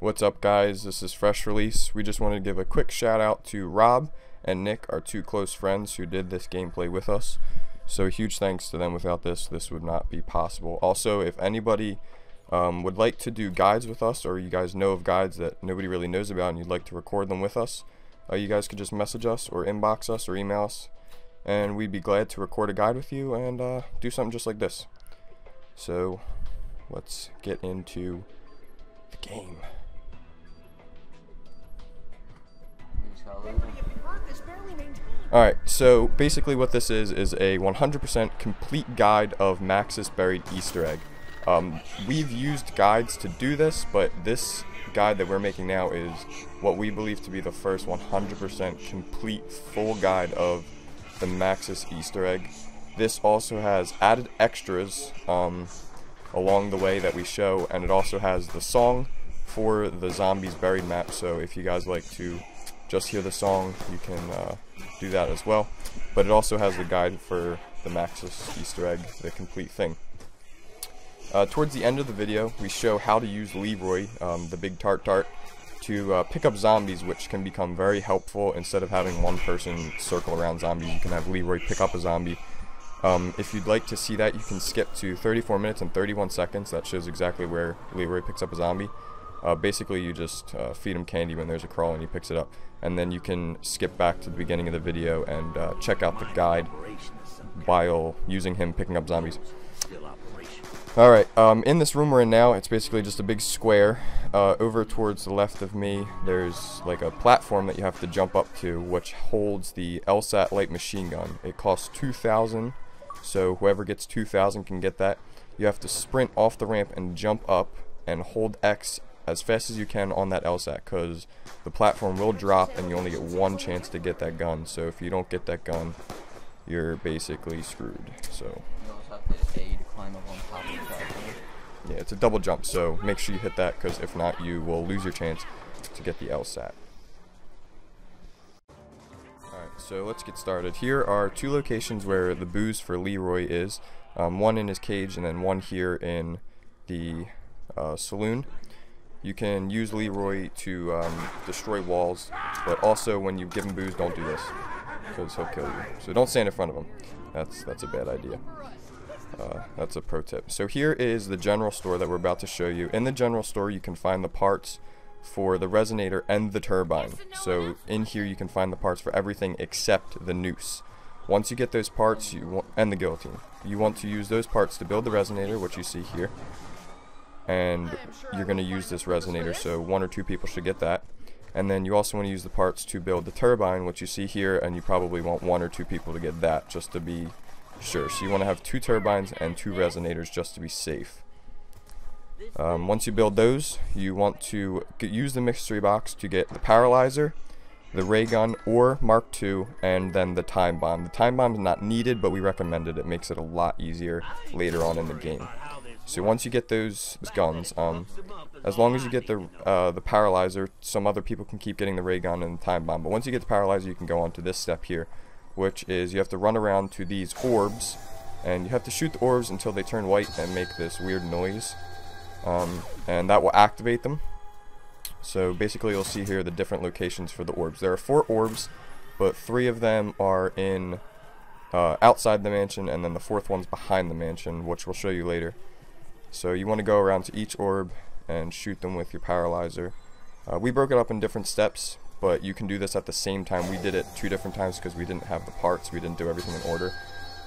What's up, guys? This is Fresh Release. We just wanted to give a quick shout out to Rob and Nick, our two close friends who did this gameplay with us. So a huge thanks to them. Without this would not be possible. Also, if anybody would like to do guides with us, or you guys know of guides that nobody really knows about and you'd like to record them with us, you guys could just message us or inbox us or email us, and we'd be glad to record a guide with you and do something just like this. So let's get into the game. Alright, so basically what this is a 100% complete guide of Maxus buried Easter egg. We've used guides to do this, but this guide that we're making now is what we believe to be the first 100% complete full guide of the Maxus Easter egg. This also has added extras along the way that we show, and it also has the song for the zombies buried map, so if you guys like to just hear the song, you can do that as well. But it also has the guide for the Maxus Easter egg, the complete thing. Towards the end of the video, we show how to use Leroy, the big tart, to pick up zombies, which can become very helpful. Instead of having one person circle around zombies, you can have Leroy pick up a zombie. If you'd like to see that, you can skip to 34 minutes and 31 seconds. That shows exactly where Leroy picks up a zombie. Basically, you just feed him candy when there's a crawl and he picks it up. And then you can skip back to the beginning of the video and check out the guide while using him picking up zombies. Alright, in this room we're in now, it's basically just a big square. Over towards the left of me, there's like a platform that you have to jump up to, which holds the LSAT light machine gun. It costs 2,000, so whoever gets 2,000 can get that. You have to sprint off the ramp and jump up and hold X as fast as you can on that LSAT, because the platform will drop and you only get one chance to get that gun. So if you don't get that gun, you're basically screwed. So you also have to A to climb up on top of the platform. Yeah, it's a double jump, so make sure you hit that, because if not, you will lose your chance to get the LSAT. Alright, so let's get started. Here are two locations where the booze for Leroy is. One in his cage and then one here in the saloon. You can use Leroy to destroy walls, but also when you give him booze, don't do this, because he'll kill you. So don't stand in front of him. That's a bad idea. That's a pro tip. So here is the general store that we're about to show you. In the general store, you can find the parts for the resonator and the turbine. So in here, you can find the parts for everything except the noose. Once you get those parts, and the guillotine, you want to use those parts to build the resonator, which you see here. And you're going to use this resonator, so 1 or 2 people should get that. And then you also want to use the parts to build the turbine, which you see here, and you probably want 1 or 2 people to get that, just to be sure. So you want to have 2 turbines and 2 resonators just to be safe. Once you build those, you want to use the mystery box to get the paralyzer, the ray gun, or Mark II, and then the time bomb. The time bomb is not needed, but we recommend it. It makes it a lot easier later on in the game. So once you get those guns, as long as you get the paralyzer, some other people can keep getting the ray gun and the time bomb. But once you get the paralyzer, you can go on to this step here, which is you have to run around to these orbs, and you have to shoot the orbs until they turn white and make this weird noise, and that will activate them. So basically, you'll see here the different locations for the orbs. There are 4 orbs, but 3 of them are in outside the mansion, and then the 4th one's behind the mansion, which we'll show you later. So you want to go around to each orb and shoot them with your paralyzer. We broke it up in different steps, but you can do this at the same time. We did it 2 different times because we didn't have the parts. We didn't do everything in order.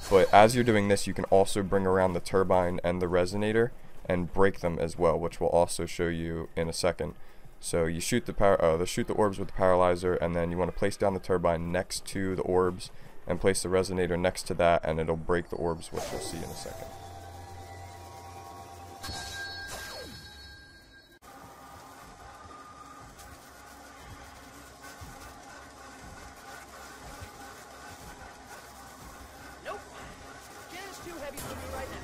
But as you're doing this, you can also bring around the turbine and the resonator and break them as well, which we'll also show you in a second. So you shoot the orbs with the paralyzer, and then you want to place down the turbine next to the orbs and place the resonator next to that, and it'll break the orbs, which you'll see in a second. Too heavy for me right now.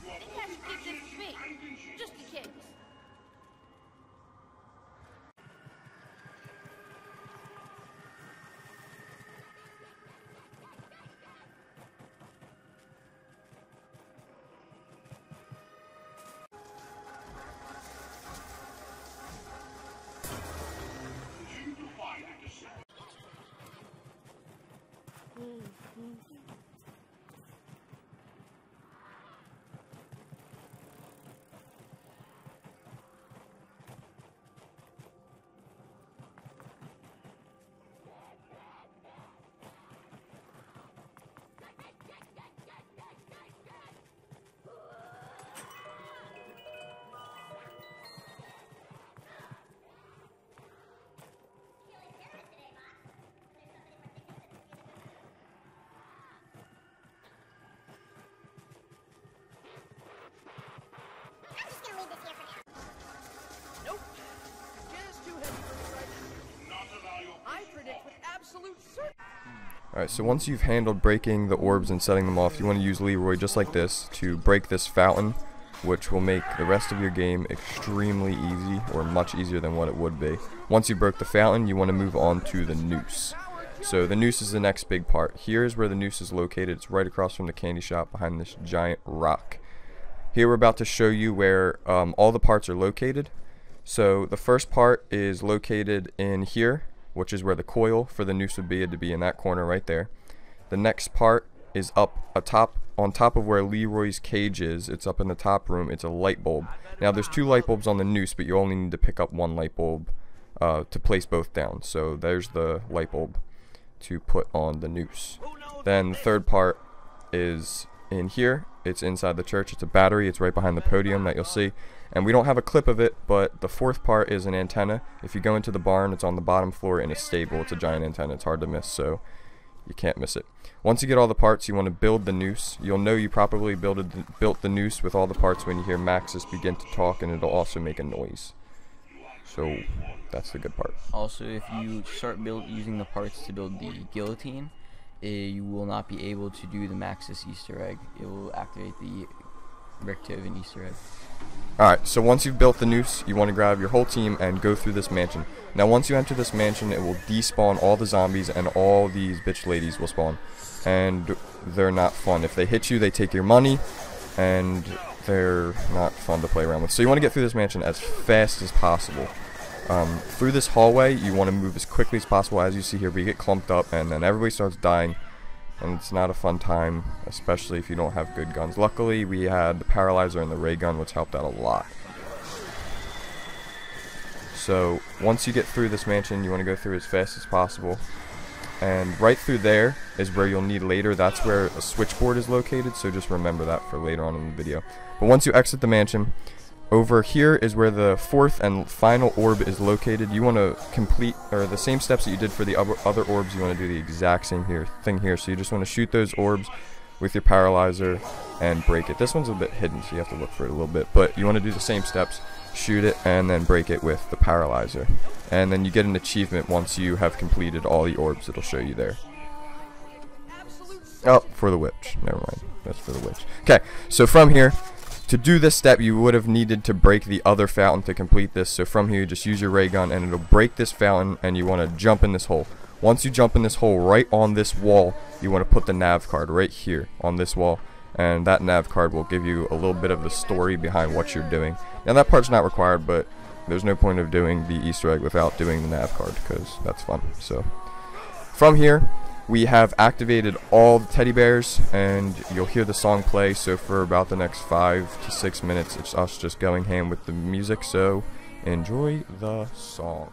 I think I should keep this for me, just in case. Nope. Just too heavy for me right now. I predict with absolute certainty. Alright, so once you've handled breaking the orbs and setting them off, you want to use Leroy just like this to break this fountain, which will make the rest of your game extremely easy, or much easier than what it would be. Once you broke the fountain, you want to move on to the noose. So the noose is the next big part. Here's where the noose is located. It's right across from the candy shop behind this giant rock. Here we're about to show you where all the parts are located. So the first part is located in here, which is where the coil for the noose would be. It'd be in that corner right there. The next part is up on top of where Leroy's cage is. It's up in the top room. It's a light bulb. Now there's 2 light bulbs on the noose, but you only need to pick up 1 light bulb to place both down. So there's the light bulb to put on the noose. Then the third part is in here. It's inside the church. It's a battery. It's right behind the podium that you'll see. And we don't have a clip of it, but the fourth part is an antenna. If you go into the barn, it's on the bottom floor in a stable. It's a giant antenna. It's hard to miss, so you can't miss it. Once you get all the parts, you want to build the noose. You'll know you properly built the noose with all the parts when you hear Maxis begin to talk, and it'll also make a noise. So that's the good part. Also, if you start using the parts to build the guillotine, you will not be able to do the Maxus Easter egg. It will activate the Richtoven Easter egg. Alright, so once you've built the noose, you want to grab your whole team and go through this mansion. Now once you enter this mansion, it will despawn all the zombies and all these bitch ladies will spawn. And they're not fun. If they hit you, they take your money, and they're not fun to play around with. So you want to get through this mansion as fast as possible. Through this hallway, you want to move as quickly as possible. As you see here, we get clumped up and then everybody starts dying. And it's not a fun time, especially if you don't have good guns. Luckily, we had the paralyzer and the ray gun, which helped out a lot. So, once you get through this mansion, you want to go through as fast as possible. And right through there is where you'll need later. That's where a switchboard is located, so just remember that for later on in the video. But once you exit the mansion, over here is where the fourth and final orb is located. You want to complete, or the same steps that you did for the other orbs, you want to do the exact same thing here. So you just want to shoot those orbs with your paralyzer and break it. This one's a bit hidden, so you have to look for it a little bit. But you want to do the same steps, shoot it, and then break it with the paralyzer. And then you get an achievement once you have completed all the orbs. It'll show you there. Oh, for the witch. Never mind. That's for the witch. Okay, so from here, to do this step, you would have needed to break the other fountain to complete this. So from here, you just use your ray gun, and it'll break this fountain, and you want to jump in this hole. Once you jump in this hole, right on this wall, you want to put the nav card right here on this wall. And that nav card will give you a little bit of the story behind what you're doing. Now, that part's not required, but there's no point of doing the Easter egg without doing the nav card, because that's fun. So from here, we have activated all the teddy bears, and you'll hear the song play. So for about the next 5 to 6 minutes, it's us just going ham with the music. So enjoy the song.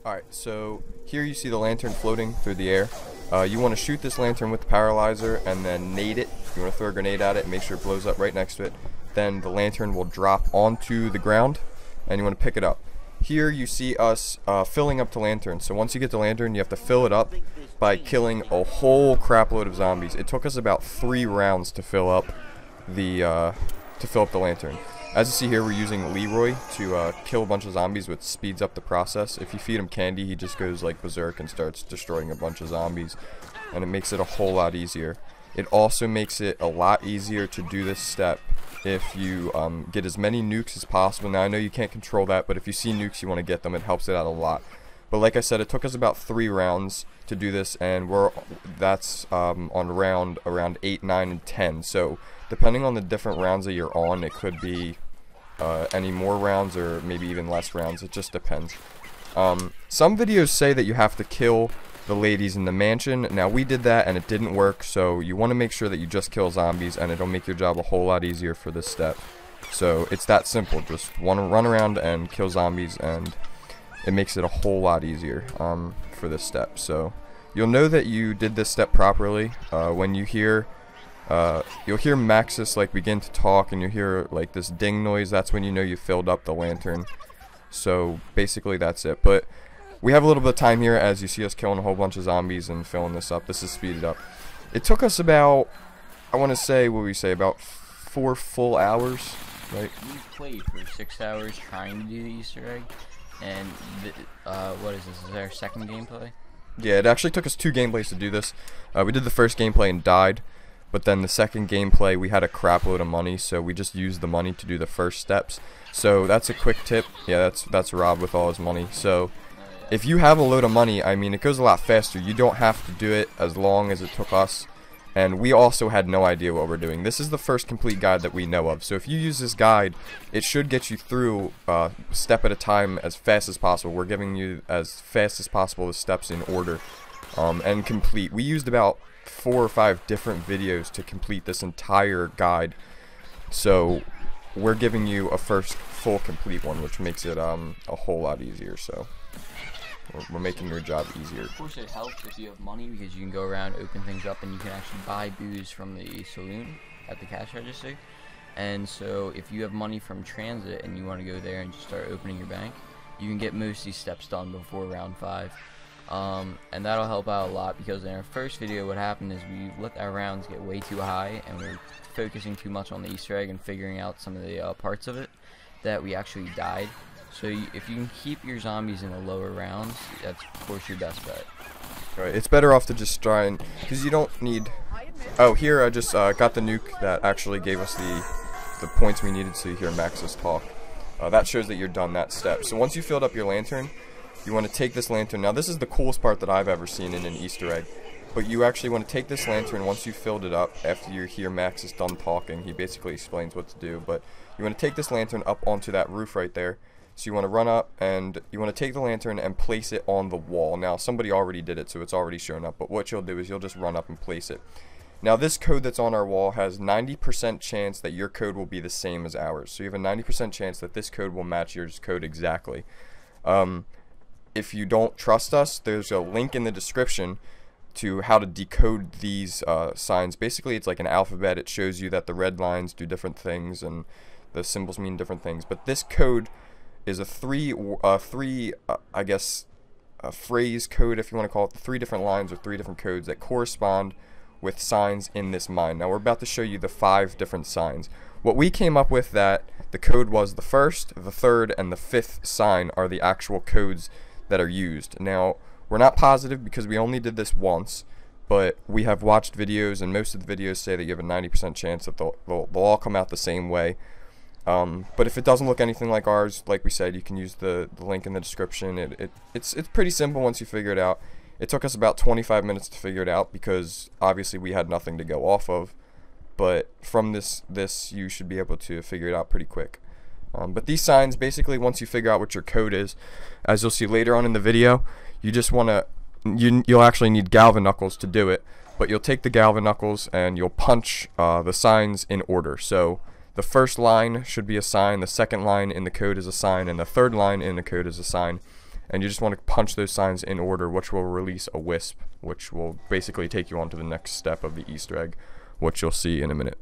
Alright, so here you see the lantern floating through the air. You want to shoot this lantern with the paralyzer and then nade it. You want to throw a grenade at it and make sure it blows up right next to it. Then the lantern will drop onto the ground and you want to pick it up. Here you see us filling up the lantern. So once you get the lantern, you have to fill it up by killing a whole crap load of zombies. It took us about 3 rounds to fill up the lantern. As you see here, we're using Leroy to kill a bunch of zombies, which speeds up the process. If you feed him candy, he just goes like berserk and starts destroying a bunch of zombies, and it makes it a whole lot easier. It also makes it a lot easier to do this step if you get as many nukes as possible. Now I know you can't control that, but if you see nukes, you want to get them. It helps it out a lot. But like I said, it took us about 3 rounds to do this, and that's on around 8, 9, and 10. So depending on the different rounds that you're on, it could be any more rounds or maybe even less rounds. It just depends. Some videos say that you have to kill the ladies in the mansion. Now we did that and it didn't work, so you want to make sure that you just kill zombies, and it'll make your job a whole lot easier for this step. So it's that simple. Just want to run around and kill zombies, and it makes it a whole lot easier for this step. So you'll know that you did this step properly when you hear you'll hear Maxus like begin to talk, and you'll hear like this ding noise. That's when you know you filled up the lantern. So basically that's it. But we have a little bit of time here as you see us killing a whole bunch of zombies and filling this up. This is speeded up. It took us about, I want to say, what we say, about 4 full hours, right? We played for 6 hours trying to do the Easter egg, and what is this? Is our second gameplay? Yeah, it actually took us 2 gameplays to do this. We did the first gameplay and died, but then the second gameplay we had a crap load of money, so we just used the money to do the first steps. So that's a quick tip. Yeah, that's Rob with all his money. So if you have a load of money, I mean, it goes a lot faster. You don't have to do it as long as it took us, and we also had no idea what we're doing. This is the first complete guide that we know of, so if you use this guide, it should get you through step at a time as fast as possible. We're giving you as fast as possible the steps in order and complete. We used about 4 or 5 different videos to complete this entire guide, so we're giving you a first full complete one, which makes it a whole lot easier. So we're making your job easier. Of course, it helps if you have money, because you can go around, open things up, and you can actually buy booze from the saloon at the cash register. And so if you have money from transit and you want to go there and just start opening your bank, you can get most of these steps done before round 5. And that'll help out a lot, because in our first video what happened is we let our rounds get way too high, and we're focusing too much on the Easter egg and figuring out some of the parts of it, that we actually died. So if you can keep your zombies in the lower rounds, that's of course your best bet. Right, it's better off to just try and, because you don't need. Oh, here I just got the nuke that actually gave us the points we needed to hear Maxus talk. That shows that you're done that step. So once you filled up your lantern, you want to take this lantern. Now this is the coolest part that I've ever seen in an Easter egg. But you actually want to take this lantern once you filled it up. After you hear Maxus done talking, he basically explains what to do. But you want to take this lantern up onto that roof right there. So you want to run up and you want to take the lantern and place it on the wall. Now somebody already did it, so it's already shown up. But what you'll do is you'll just run up and place it. Now this code that's on our wall has 90% chance that your code will be the same as ours. So you have a 90% chance that this code will match your code exactly. If you don't trust us, there's a link in the description to how to decode these signs. Basically, it's like an alphabet. It shows you that the red lines do different things and the symbols mean different things. But this code is a three phrase code, if you want to call it, 3 different lines or 3 different codes that correspond with signs in this mine. Now we're about to show you the 5 different signs. What we came up with, that the code was the 1st, the 3rd, and the 5th sign are the actual codes that are used. Now we're not positive because we only did this once, but we have watched videos, and most of the videos say that you have a 90% chance that they'll all come out the same way. But if it doesn't look anything like ours, like we said, you can use the link in the description. It's pretty simple once you figure it out. It took us about 25 minutes to figure it out because obviously we had nothing to go off of. But from this you should be able to figure it out pretty quick. But these signs, basically, once you figure out what your code is, as you'll see later on in the video, you just want to, you'll actually need Galvan Knuckles to do it. But you'll take the Galvan Knuckles and you'll punch the signs in order. So the first line should be a sign, the second line in the code is a sign, and the third line in the code is a sign. And you just want to punch those signs in order, which will release a wisp, which will basically take you on to the next step of the Easter egg, which you'll see in a minute.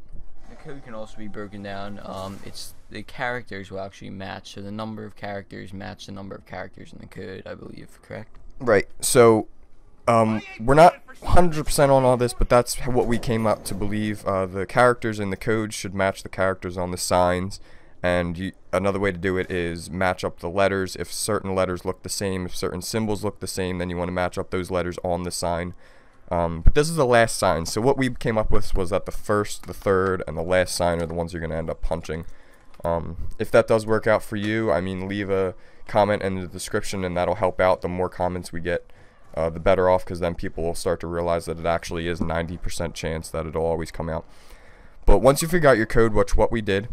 The code can also be broken down. It's the characters will actually match, so the number of characters match the number of characters in the code, I believe, correct? Right. So we're not 100% on all this, but that's what we came up to believe. The characters in the code should match the characters on the signs, and another way to do it is match up the letters. If certain letters look the same, if certain symbols look the same, then you want to match up those letters on the sign. But this is the last sign, so what we came up with was that the 1st, the 3rd, and the last sign are the ones you're going to end up punching. If that does work out for you, I mean, leave a comment in the description and that'll help out. The more comments we get, the better off, because then people will start to realize that it actually is 90% chance that it'll always come out. But once you figure out your code, what we did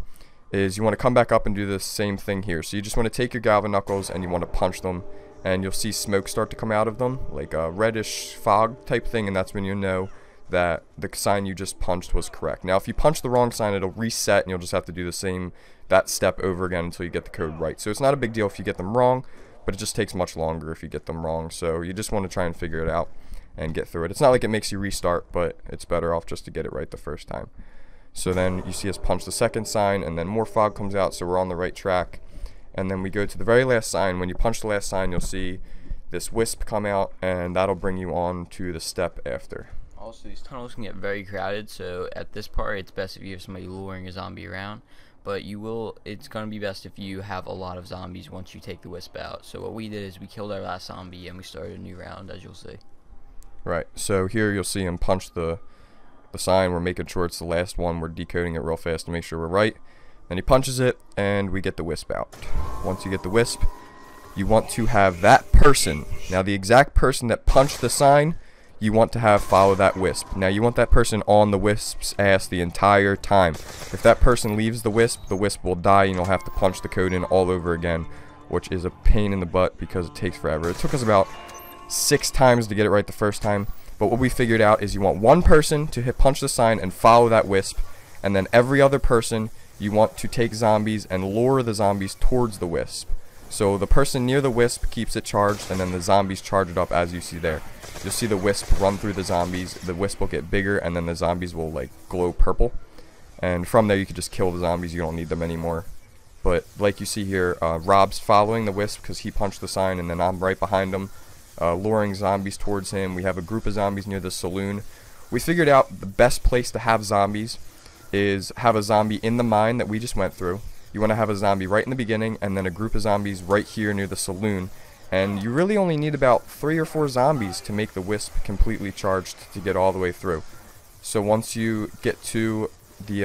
is you want to come back up and do the same thing here. So you just want to take your Galvan Knuckles and you want to punch them, and you'll see smoke start to come out of them, like a reddish fog type thing, and that's when you know that the sign you just punched was correct. Now if you punch the wrong sign, it'll reset and you'll just have to do that step over again until you get the code right. So it's not a big deal if you get them wrong, but it just takes much longer if you get them wrong. So you just want to try and figure it out and get through it. It's not like it makes you restart, but it's better off just to get it right the first time. So then you see us punch the second sign, and then more fog comes out, so we're on the right track. And then we go to the very last sign. When you punch the last sign, you'll see this wisp come out, and that'll bring you on to the step after. Also, these tunnels can get very crowded, so at this part it's best if you have somebody luring a zombie around. But it's going to be best if you have a lot of zombies once you take the wisp out. So what we did is we killed our last zombie and we started a new round, as you'll see. Right, so here you'll see him punch the sign. We're making sure it's the last one. We're decoding it real fast to make sure we're right. Then he punches it and we get the wisp out. Once you get the wisp, you want to have that person, now the exact person that punched the sign, you want to have follow that wisp. Now you want that person on the wisp's ass the entire time. If that person leaves the wisp will die and you'll have to punch the code in all over again, which is a pain in the butt because it takes forever. It took us about 6 times to get it right the first time, but what we figured out is you want one person to punch the sign and follow that wisp, and then every other person you want to take zombies and lure the zombies towards the wisp. So the person near the wisp keeps it charged, and then the zombies charge it up as you see there. You'll see the wisp run through the zombies, the wisp will get bigger, and then the zombies will like glow purple. And from there you can just kill the zombies, you don't need them anymore. But like you see here, Rob's following the wisp because he punched the sign, and then I'm right behind him, luring zombies towards him. We have a group of zombies near the saloon. We figured out the best place to have zombies is have a zombie in the mine that we just went through. You want to have a zombie right in the beginning, and then a group of zombies right here near the saloon. And you really only need about 3 or 4 zombies to make the wisp completely charged to get all the way through. So once you get to the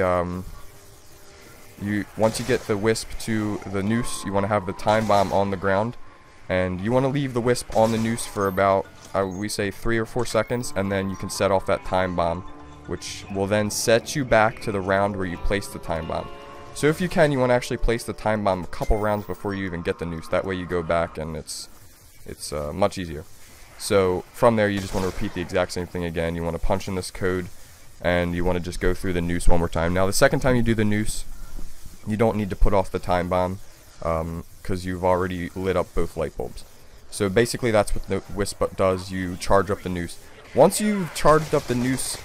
once you get the wisp to the noose, you want to have the time bomb on the ground, and you want to leave the wisp on the noose for about we say 3 or 4 seconds, and then you can set off that time bomb, which will then set you back to the round where you placed the time bomb. So if you can, you want to actually place the time bomb a couple rounds before you even get the noose. That way you go back and it's much easier. So from there you just want to repeat the exact same thing again. You want to punch in this code, and you want to just go through the noose one more time. Now the second time you do the noose, you don't need to put off the time bomb because you've already lit up both light bulbs. So basically that's what the wisp does. You charge up the noose. Once you've charged up the noose,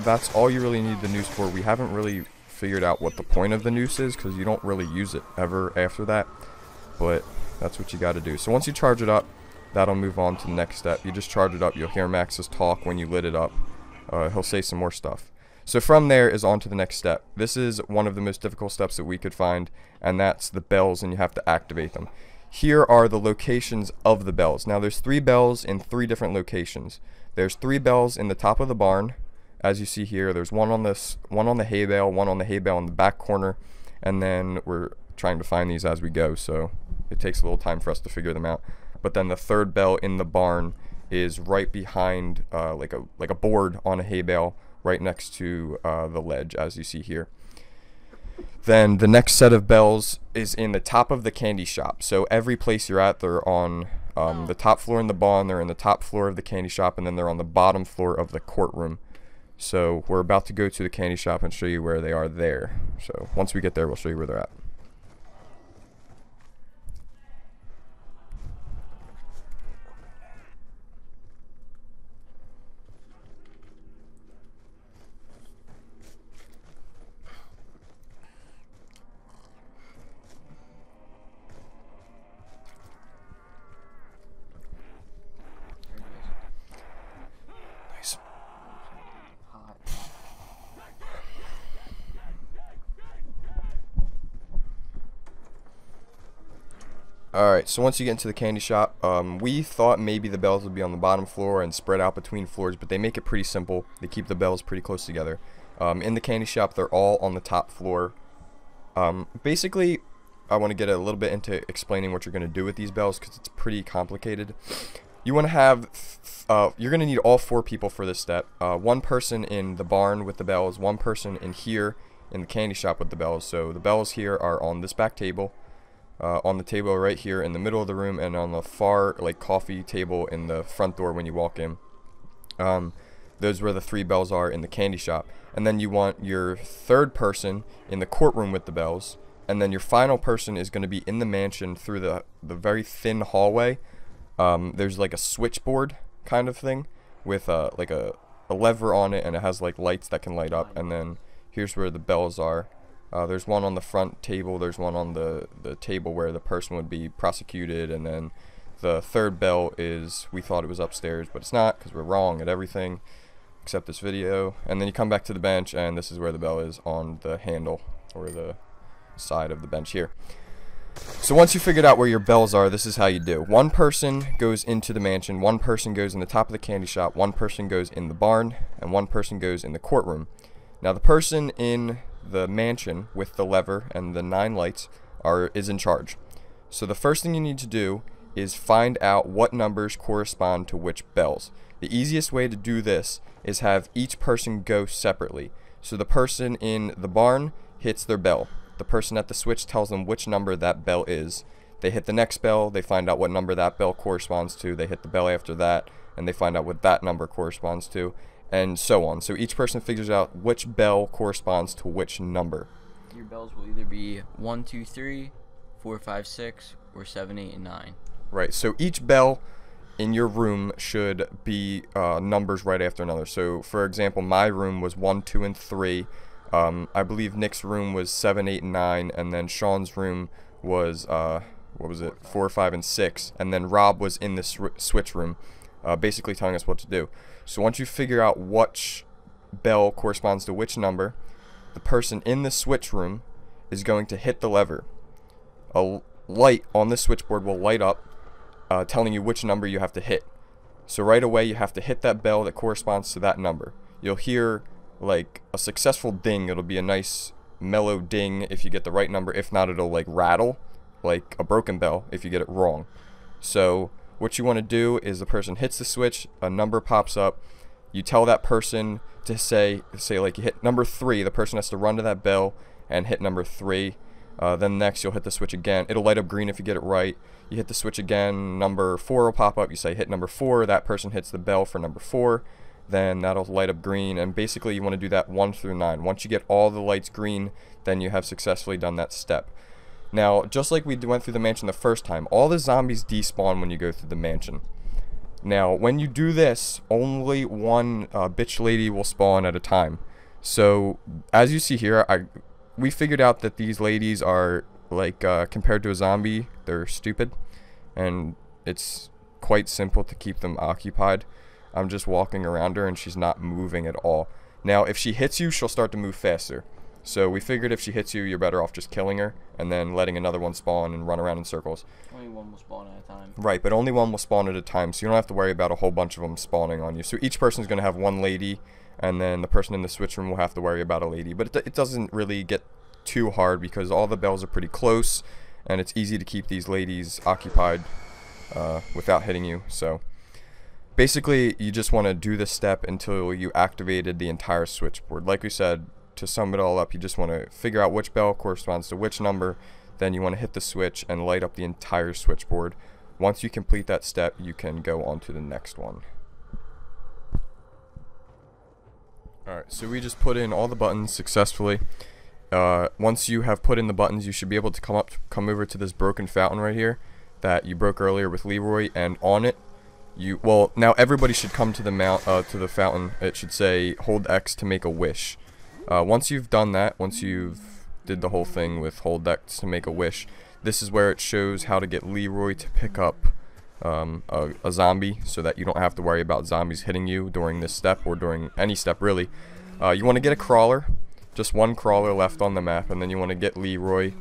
that's all you really need the noose for. We haven't really figured out what the point of the noose is because you don't really use it ever after that, but that's what you got to do. So once you charge it up, that'll move on to the next step. You just charge it up. You'll hear Maxus talk when you lit it up. He'll say some more stuff. So from there is on to the next step. This is one of the most difficult steps that we could find, and that's the bells, and you have to activate them. Here are the locations of the bells. Now there's 3 bells in 3 different locations. There's 3 bells in the top of the barn, as you see here. There's one on the hay bale, one on the hay bale in the back corner, and then we're trying to find these as we go, so it takes a little time for us to figure them out. But then the 3rd bell in the barn is right behind like a board on a hay bale, right next to the ledge, as you see here. Then the next set of bells is in the top of the candy shop. So every place you're at, they're on the top floor in the barn, they're in the top floor of the candy shop, and then they're on the bottom floor of the courtroom. So we're about to go to the candy shop and show you where they are there. So once we get there, we'll show you where they're at. Nice. Alright, so once you get into the candy shop, we thought maybe the bells would be on the bottom floor and spread out between floors, but they make it pretty simple. They keep the bells pretty close together. In the candy shop, they're all on the top floor. Basically, I want to get a little bit into explaining what you're going to do with these bells because it's pretty complicated. You want to have, you're going to need all 4 people for this step. 1 person in the barn with the bells, 1 person in here in the candy shop with the bells. So the bells here are on this back table. On the table right here in the middle of the room, and on the far coffee table in the front door when you walk in. Those where the 3 bells are in the candy shop. And then you want your 3rd person in the courtroom with the bells, and then your final person is going to be in the mansion through the very thin hallway. There's like a switchboard kind of thing with like a lever on it, and it has like lights that can light up. And then here's where the bells are. There's one on the front table, there's one on the table where the person would be prosecuted, and then the 3rd bell is, we thought it was upstairs, but it's not, because we're wrong at everything except this video. And then you come back to the bench, and this is where the bell is on the handle, or the side of the bench here. So once you figured out where your bells are, this is how you do. 1 person goes into the mansion, 1 person goes in the top of the candy shop, 1 person goes in the barn, and 1 person goes in the courtroom. Now the person in the mansion with the lever and the 9 lights is in charge. So the first thing you need to do is find out what numbers correspond to which bells. The easiest way to do this is have each person go separately. So the person in the barn hits their bell. The person at the switch tells them which number that bell is. They hit the next bell, they find out what number that bell corresponds to, they hit the bell after that, and they find out what that number corresponds to, and so on. So each person figures out which bell corresponds to which number. Your bells will either be 1, 2, 3, 4, 5, 6, or 7, 8, and 9. Right, so each bell in your room should be numbers right after another. So for example, my room was 1, 2, and 3. I believe Nick's room was 7, 8, and 9, and then Sean's room was 4, 5, and 6, and then Rob was in the switch room, basically telling us what to do. So once you figure out which bell corresponds to which number, the person in the switch room is going to hit the lever. A light on the switchboard will light up, telling you which number you have to hit. So right away you have to hit that bell that corresponds to that number. You'll hear like a successful ding. It'll be a nice mellow ding if you get the right number. If not, it'll like rattle like a broken bell if you get it wrong. So what you want to do is the person hits the switch, a number pops up, you tell that person to say like you hit number 3, the person has to run to that bell and hit number 3. Then next you'll hit the switch again. It'll light up green if you get it right. You hit the switch again, number 4 will pop up, you say hit number 4, that person hits the bell for number 4, then that'll light up green, and basically you want to do that 1 through 9. Once you get all the lights green, then you have successfully done that step. Now, just like we went through the mansion the first time, all the zombies despawn when you go through the mansion. Now, when you do this, only one bitch lady will spawn at a time. So, as you see here, we figured out that these ladies are, like, compared to a zombie, they're stupid. And it's quite simple to keep them occupied. I'm just walking around her and she's not moving at all. Now, if she hits you, she'll start to move faster. So we figured if she hits you, you're better off just killing her and then letting another one spawn and run around in circles. Only one will spawn at a time. Right, but only one will spawn at a time, so you don't have to worry about a whole bunch of them spawning on you. So each person's going to have one lady, and then the person in the switch room will have to worry about a lady. But it doesn't really get too hard because all the bells are pretty close, and it's easy to keep these ladies occupied without hitting you. So basically, you just want to do this step until you activated the entire switchboard. Like we said, to sum it all up, you just want to figure out which bell corresponds to which number, then you want to hit the switch and light up the entire switchboard. Once you complete that step, you can go on to the next one. Alright, so we just put in all the buttons successfully. Once you have put in the buttons, you should be able to come over to this broken fountain right here that you broke earlier with Leroy, and on it, now everybody should come to the fountain. It should say hold X to make a wish. Once you've done that, once you've did the whole thing with hold X to make a wish, this is where it shows how to get Leroy to pick up a zombie so that you don't have to worry about zombies hitting you during this step or during any step really. You want to get a crawler, just one crawler left on the map, and then you want to get Leroy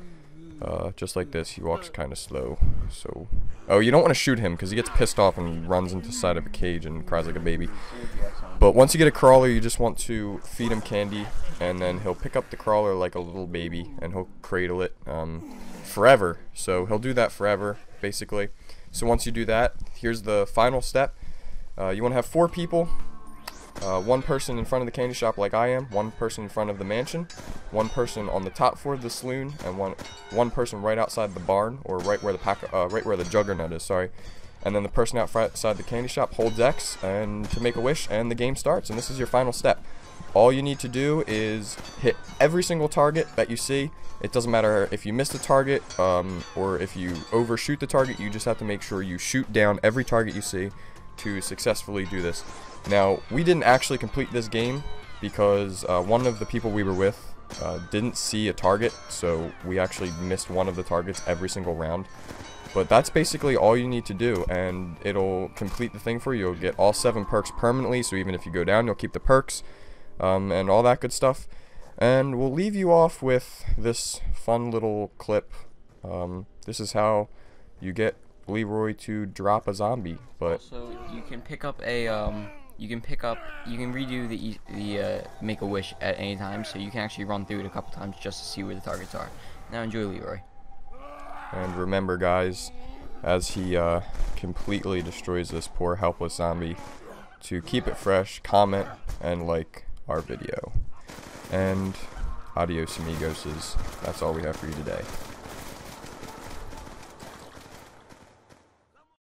just like this. He walks kind of slow. So, oh, you don't want to shoot him because he gets pissed off and runs into the side of a cage and cries like a baby. But once you get a crawler, you just want to feed him candy, and then he'll pick up the crawler like a little baby, and he'll cradle it forever. So he'll do that forever, basically. So once you do that, here's the final step. You want to have 4 people. One person in front of the candy shop like I am, one person in front of the mansion, one person on the top floor of the saloon, and one person right outside the barn, or right where the juggernaut is, sorry. And then the person outside the candy shop holds X and to make a wish, and the game starts, and this is your final step. All you need to do is hit every single target that you see. It doesn't matter if you miss the target or if you overshoot the target. You just have to make sure you shoot down every target you see to successfully do this. Now, we didn't actually complete this game because one of the people we were with didn't see a target, so we actually missed one of the targets every single round. But that's basically all you need to do, and it'll complete the thing for you. You'll get all 7 perks permanently, so even if you go down, you'll keep the perks, and all that good stuff. And we'll leave you off with this fun little clip. This is how you get Leroy to drop a zombie. But also, you can pick up a you can redo the Make-A-Wish at any time, so you can actually run through it a couple times just to see where the targets are. Now enjoy, Leroy. And remember, guys, as he completely destroys this poor helpless zombie, to keep it fresh, comment and like our video. And adios amigos, that's all we have for you today.